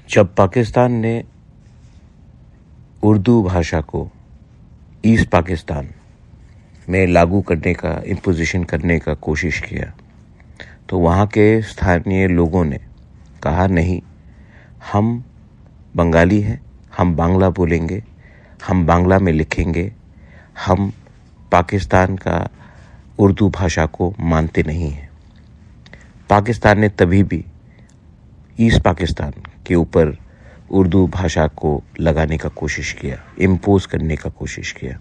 जब पाकिस्तान ने उर्दू भाषा को ईस्ट पाकिस्तान में लागू करने का, इम्पोजिशन करने का कोशिश किया, तो वहाँ के स्थानीय लोगों ने कहा नहीं, हम बंगाली हैं, हम बांग्ला बोलेंगे, हम बांग्ला में लिखेंगे, हम पाकिस्तान का उर्दू भाषा को मानते नहीं हैं। पाकिस्तान ने तभी भी ईस्ट पाकिस्तान के ऊपर उर्दू भाषा को लगाने का कोशिश किया, इम्पोज करने का कोशिश किया।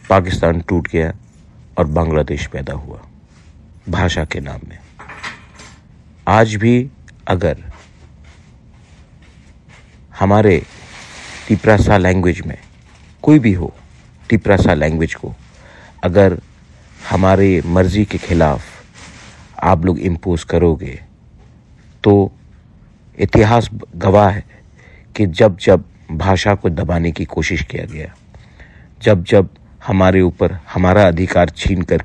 पाकिस्तान टूट गया और बांग्लादेश पैदा हुआ भाषा के नाम में। आज भी अगर हमारे तिपरासा लैंग्वेज में कोई भी हो, तिपरासा लैंग्वेज को अगर हमारी मर्जी के खिलाफ आप लोग इम्पोज करोगे, तो इतिहास गवाह है कि जब जब भाषा को दबाने की कोशिश किया गया, जब जब हमारे ऊपर हमारा अधिकार छीनकर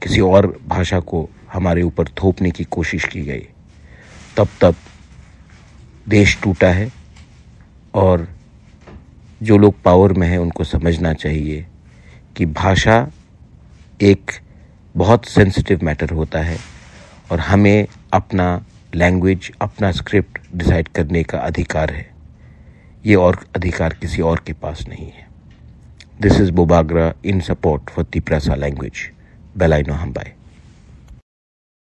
किसी और भाषा को हमारे ऊपर थोपने की कोशिश की गई, तब तब देश टूटा है। और जो लोग पावर में हैं उनको समझना चाहिए कि भाषा एक बहुत सेंसिटिव मैटर होता है और हमें अपना लैंग्वेज, अपना स्क्रिप्ट डिसाइड करने का अधिकार है। ये और अधिकार किसी और के पास नहीं है। दिस इज बोबाग्रा in support for Tiprasa language, बेलाइनो हमबाई।